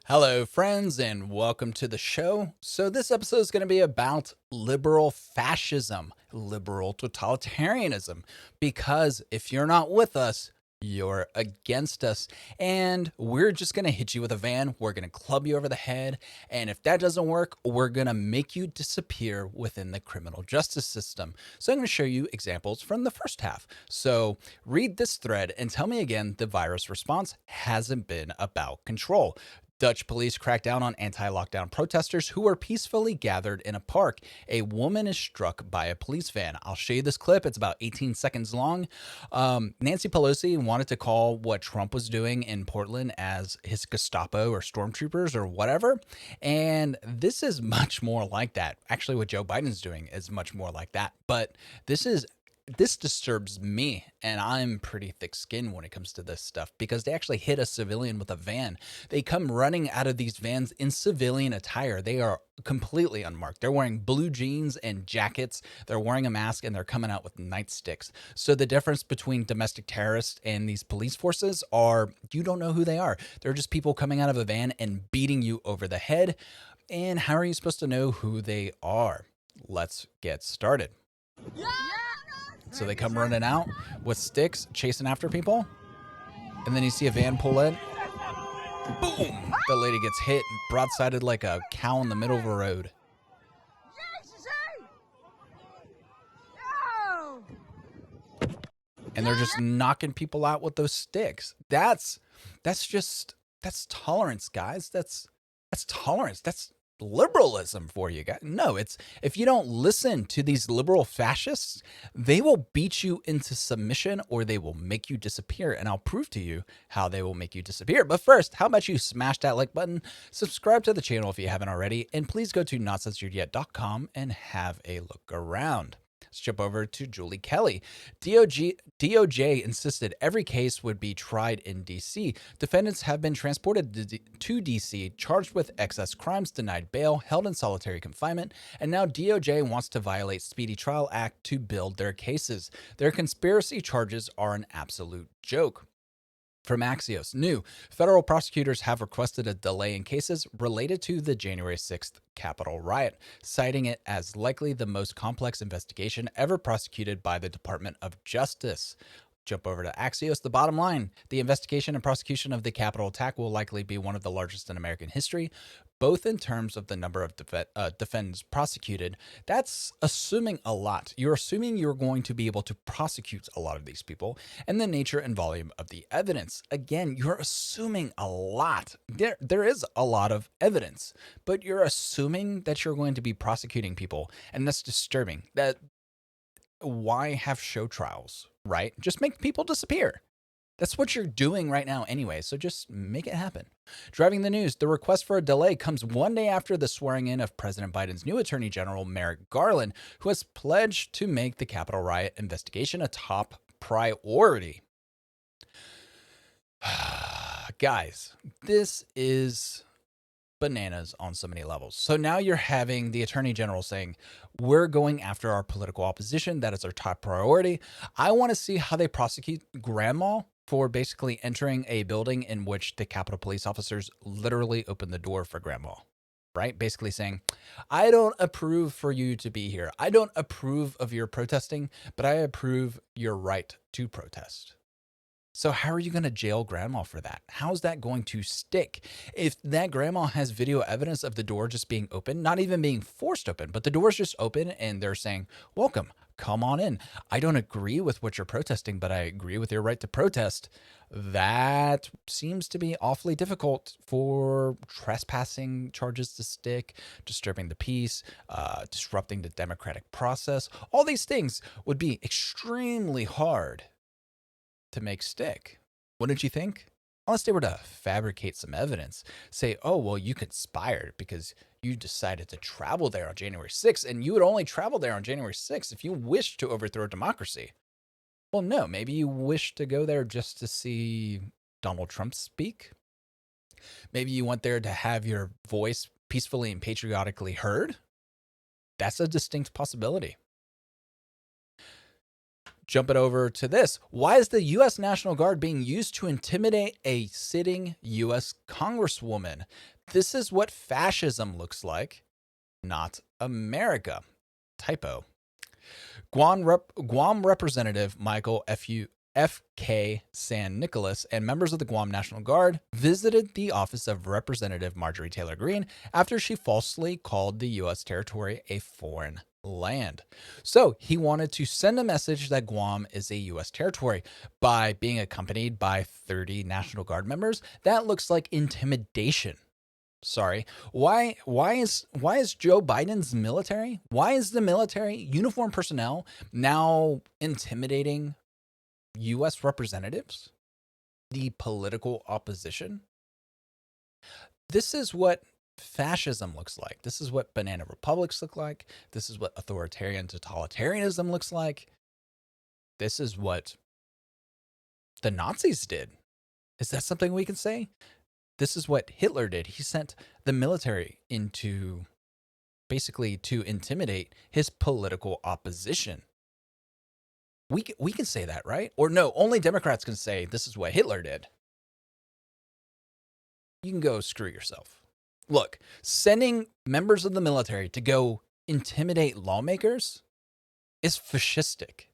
Hello, friends, and welcome to the show. So, this episode is going to be about liberal fascism, liberal totalitarianism, because if you're not with us, you're against us. And we're just going to hit you with a van. We're going to club you over the head. And if that doesn't work, we're going to make you disappear within the criminal justice system. So, I'm going to show you examples from the first half. So, read this thread and tell me again the virus response hasn't been about control. Dutch police crack down on anti-lockdown protesters who were peacefully gathered in a park. A woman is struck by a police van. I'll show you this clip. It's about 18 seconds long. Nancy Pelosi wanted to call what Trump was doing in Portland as his Gestapo or stormtroopers or whatever. And this is much more like that. Actually, what Joe Biden's doing is much more like that. But this disturbs me, and I'm pretty thick-skinned when it comes to this stuff because they actually hit a civilian with a van. They come running out of these vans in civilian attire. They are completely unmarked. They're wearing blue jeans and jackets. They're wearing a mask, and they're coming out with nightsticks. So the difference between domestic terrorists and these police forces are you don't know who they are. They're just people coming out of a van and beating you over the head. And how are you supposed to know who they are? Let's get started. So they come running out with sticks, chasing after people. And then you see a van pull in. Boom! The lady gets hit and broadsided like a cow in the middle of a road. And they're just knocking people out with those sticks. That's tolerance, guys. That's tolerance. That's liberalism for you guys. No, it's if you don't listen to these liberal fascists, they will beat you into submission or they will make you disappear. And I'll prove to you how they will make you disappear. But first, how about you smash that like button, subscribe to the channel if you haven't already, and please go to notcensoredyet.com and have a look around. Let's jump over to Julie Kelly. DOJ insisted every case would be tried in D.C. Defendants have been transported to D.C., charged with excess crimes, denied bail, held in solitary confinement, and now DOJ wants to violate Speedy Trial Act to build their cases. Their conspiracy charges are an absolute joke. From Axios, new federal prosecutors have requested a delay in cases related to the January 6th Capitol riot, citing it as likely the most complex investigation ever prosecuted by the Department of Justice. Jump over to Axios. The bottom line, the investigation and prosecution of the Capitol attack will likely be one of the largest in American history, both in terms of the number of defendants prosecuted. That's assuming a lot. You're assuming you're going to be able to prosecute a lot of these people, and the nature and volume of the evidence. Again, you're assuming a lot. There is a lot of evidence, but you're assuming that you're going to be prosecuting people, and that's disturbing. Why have show trials, right? Just make people disappear. That's what you're doing right now anyway, so just make it happen. Driving the news, the request for a delay comes one day after the swearing in of President Biden's new Attorney General, Merrick Garland, who has pledged to make the Capitol riot investigation a top priority. Guys, this is bananas on so many levels. So now you're having the Attorney General saying, we're going after our political opposition. That is our top priority. I want to see how they prosecute Grandma for basically entering a building in which the Capitol Police officers literally opened the door for Grandma, right? Basically saying, I don't approve for you to be here. I don't approve of your protesting, but I approve your right to protest. So how are you going to jail Grandma for that? How's that going to stick? If that Grandma has video evidence of the door just being open, not even being forced open, but the door's just open and they're saying, welcome, come on in. I don't agree with what you're protesting, but I agree with your right to protest. That seems to be awfully difficult for trespassing charges to stick, disturbing the peace, disrupting the democratic process. All these things would be extremely hard to make stick. Wouldn't you think? Unless they were to fabricate some evidence, say, oh, well, you conspired because you decided to travel there on January 6th, and you would only travel there on January 6th if you wished to overthrow democracy. Well, no, maybe you wish to go there just to see Donald Trump speak. Maybe you went there to have your voice peacefully and patriotically heard. That's a distinct possibility. Jumping over to this. Why is the US National Guard being used to intimidate a sitting US Congresswoman? This is what fascism looks like, not America. Typo. Guam Representative Michael F.K. San Nicolas and members of the Guam National Guard visited the office of Representative Marjorie Taylor Greene after she falsely called the U.S. territory a foreign land. So he wanted to send a message that Guam is a U.S. territory by being accompanied by 30 National Guard members. That looks like intimidation. Sorry. Why is Joe Biden's military? Why is the military uniformed personnel now intimidating U.S. representatives? The political opposition? This is what fascism looks like. This is what banana republics look like. This is what authoritarian totalitarianism looks like. This is what the Nazis did. Is that something we can say? This is what Hitler did. He sent the military into basically to intimidate his political opposition. We can say that, right? Or no, only Democrats can say this is what Hitler did. You can go screw yourself. Look, sending members of the military to go intimidate lawmakers is fascistic.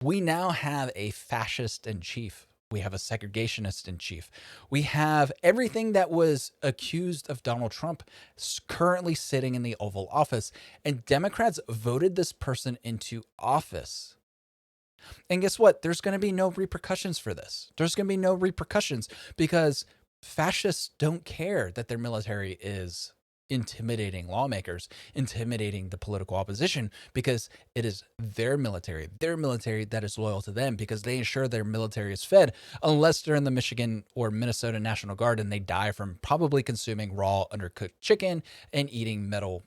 We now have a fascist in chief. We have a segregationist in chief. We have everything that was accused of Donald Trump currently sitting in the Oval Office. And Democrats voted this person into office. And guess what? There's going to be no repercussions for this. There's going to be no repercussions because fascists don't care that their military is intimidating lawmakers, intimidating the political opposition, because it is their military that is loyal to them, because they ensure their military is fed, unless they're in the Michigan or Minnesota National Guard and they die from probably consuming raw undercooked chicken and eating metal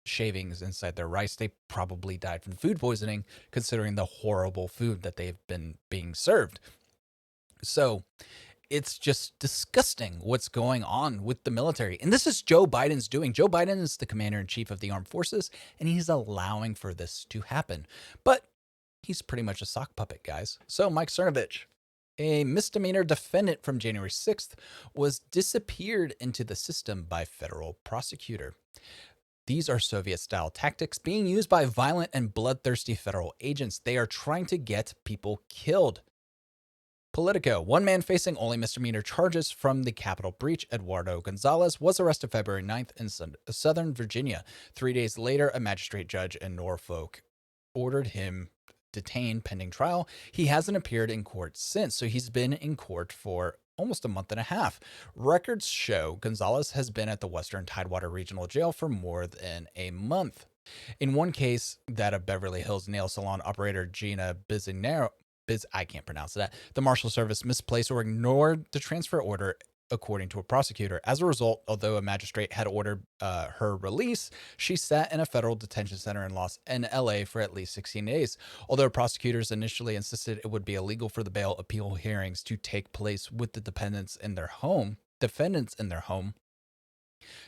shavings inside their rice. They probably died from food poisoning, considering the horrible food that they've been being served. So it's just disgusting what's going on with the military. And this is Joe Biden's doing. Joe Biden is the commander-in-chief of the armed forces, and he's allowing for this to happen. But he's pretty much a sock puppet, guys. So Mike Cernovich, a misdemeanor defendant from January 6th, was disappeared into the system by federal prosecutor. These are Soviet-style tactics being used by violent and bloodthirsty federal agents. They are trying to get people killed. Politico. One man facing only misdemeanor charges from the Capitol breach, Eduardo Gonzalez, was arrested February 9th in Southern Virginia. 3 days later, a magistrate judge in Norfolk ordered him detained pending trial. He hasn't appeared in court since, so he's been in court for almost a month and a half. Records show Gonzalez has been at the Western Tidewater Regional Jail for more than a month. In one case, that of Beverly Hills nail salon operator Gina I can't pronounce that. The Marshal Service misplaced or ignored the transfer order, according to a prosecutor. As a result, although a magistrate had ordered her release, she sat in a federal detention center in LA for at least 16 days. Although prosecutors initially insisted it would be illegal for the bail appeal hearings to take place with the defendants in their home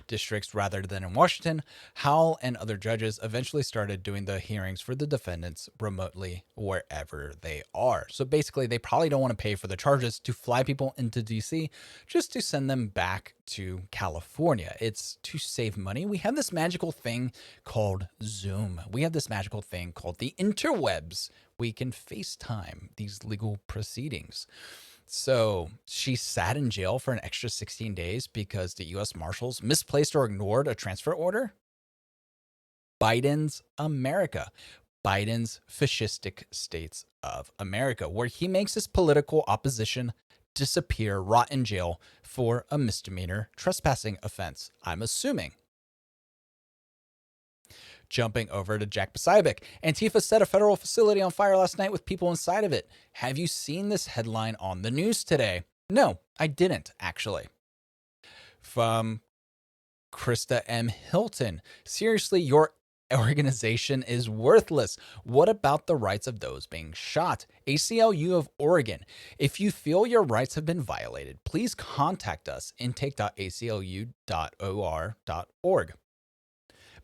districts rather than in Washington, Howell and other judges eventually started doing the hearings for the defendants remotely wherever they are. So basically, they probably don't want to pay for the charges to fly people into DC just to send them back to California. It's to save money. We have this magical thing called Zoom. We have this magical thing called the interwebs. We can FaceTime these legal proceedings. So she sat in jail for an extra 16 days because the U.S. Marshals misplaced or ignored a transfer order. Biden's America. Biden's fascistic states of America, where he makes his political opposition disappear, rot in jail for a misdemeanor trespassing offense, I'm assuming. Jumping over to Jack Posobiec. Antifa set a federal facility on fire last night with people inside of it. Have you seen this headline on the news today? No, I didn't, actually. From Krista M. Hilton. Seriously, your organization is worthless. What about the rights of those being shot? ACLU of Oregon. If you feel your rights have been violated, please contact us intake.aclu.or.org.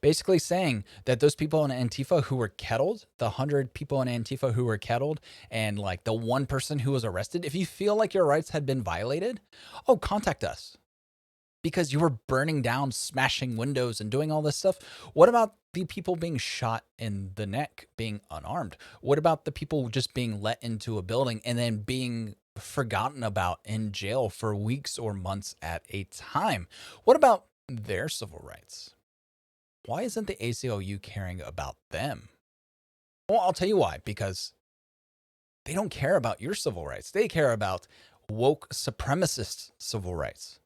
basically saying that those people in Antifa who were kettled, the 100 people in Antifa who were kettled, and like the one person who was arrested, if you feel like your rights had been violated, oh, contact us. Because you were burning down, smashing windows, and doing all this stuff. What about the people being shot in the neck, being unarmed? What about the people just being let into a building and then being forgotten about in jail for weeks or months at a time? What about their civil rights? Why isn't the ACLU caring about them? Well, I'll tell you why. Because they don't care about your civil rights. They care about woke supremacist civil rights.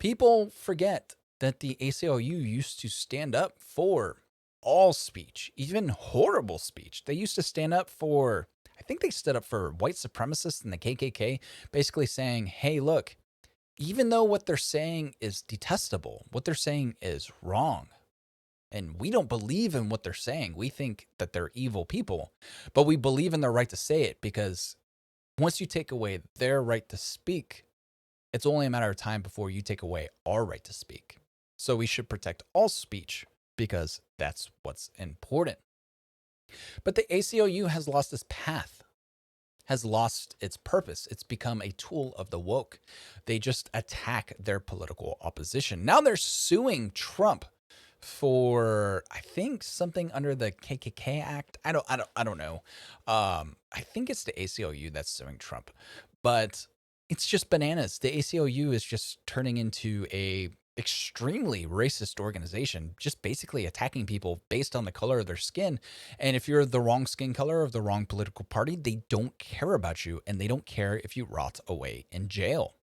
People forget that the ACLU used to stand up for all speech, even horrible speech. They used to stand up for, I think they stood up for white supremacists and the KKK, basically saying, hey, look, even though what they're saying is detestable, what they're saying is wrong, and we don't believe in what they're saying. We think that they're evil people, but we believe in their right to say it, because once you take away their right to speak, it's only a matter of time before you take away our right to speak. So we should protect all speech, because that's what's important. But the ACLU has lost its path, has lost its purpose. It's become a tool of the woke. They just attack their political opposition. Now they're suing Trump for, I think, something under the KKK Act. I don't know. I think it's the ACLU that's suing Trump, but it's just bananas. The ACLU is just turning into a extremely racist organization, just basically attacking people based on the color of their skin. And if you're the wrong skin color of the wrong political party, they don't care about you, and they don't care if you rot away in jail.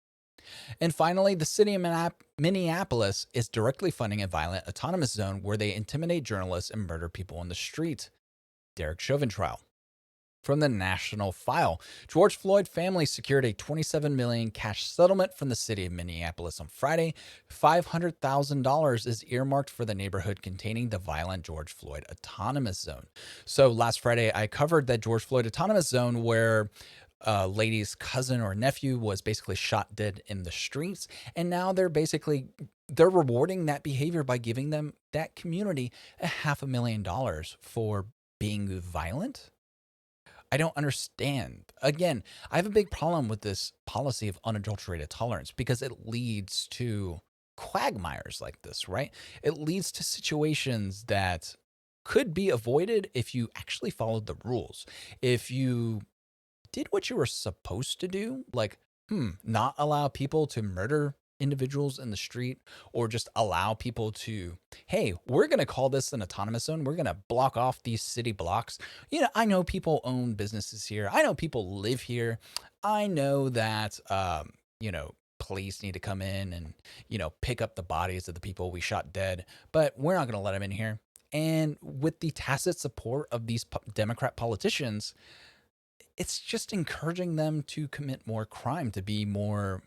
And finally, the city of Minneapolis is directly funding a violent autonomous zone where they intimidate journalists and murder people on the street. Derek Chauvin trial. From the National File, George Floyd family secured a $27 million cash settlement from the city of Minneapolis on Friday. $500,000 is earmarked for the neighborhood containing the violent George Floyd Autonomous Zone. So last Friday, I covered that George Floyd Autonomous Zone where a lady's cousin or nephew was basically shot dead in the streets, and now they're rewarding that behavior by giving them, that community, $500,000 for being violent. I don't understand. Again, I have a big problem with this policy of unadulterated tolerance, because it leads to quagmires like this, right? It leads to situations that could be avoided if you actually followed the rules. If you did what you were supposed to do, like, not allow people to murder individuals in the street, or just allow people to, hey, we're going to call this an autonomous zone. We're going to block off these city blocks. You know, I know people own businesses here. I know people live here. I know that, police need to come in and, pick up the bodies of the people we shot dead, but we're not going to let them in here. And with the tacit support of these Democrat politicians, it's just encouraging them to commit more crime, to be more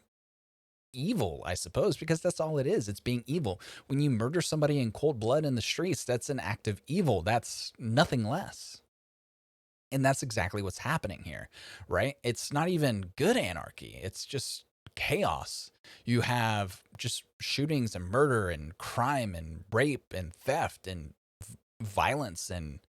evil, I suppose, because that's all it is. It's being evil. When you murder somebody in cold blood in the streets, that's an act of evil. That's nothing less. And that's exactly what's happening here, right? It's not even good anarchy. It's just chaos. You have just shootings and murder and crime and rape and theft and violence and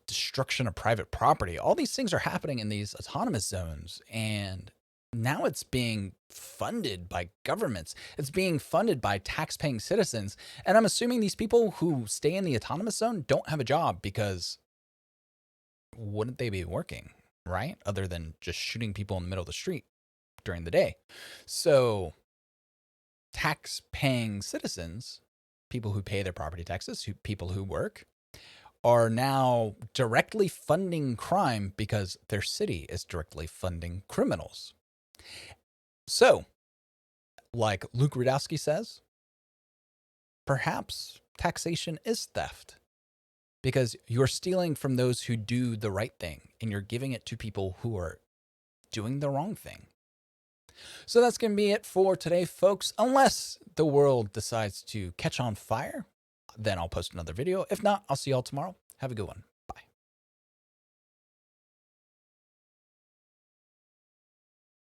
destruction of private property. All these things are happening in these autonomous zones, and now it's being funded by governments. It's being funded by tax-paying citizens. And I'm assuming these people who stay in the autonomous zone don't have a job, because wouldn't they be working, right? Other than just shooting people in the middle of the street during the day. So tax-paying citizens, people who pay their property taxes, people who work, are now directly funding crime because their city is directly funding criminals. So, like Luke Rudowski says, perhaps taxation is theft, because you're stealing from those who do the right thing and you're giving it to people who are doing the wrong thing. So that's going to be it for today, folks. Unless the world decides to catch on fire, then I'll post another video. If not, I'll see y'all tomorrow. Have a good one.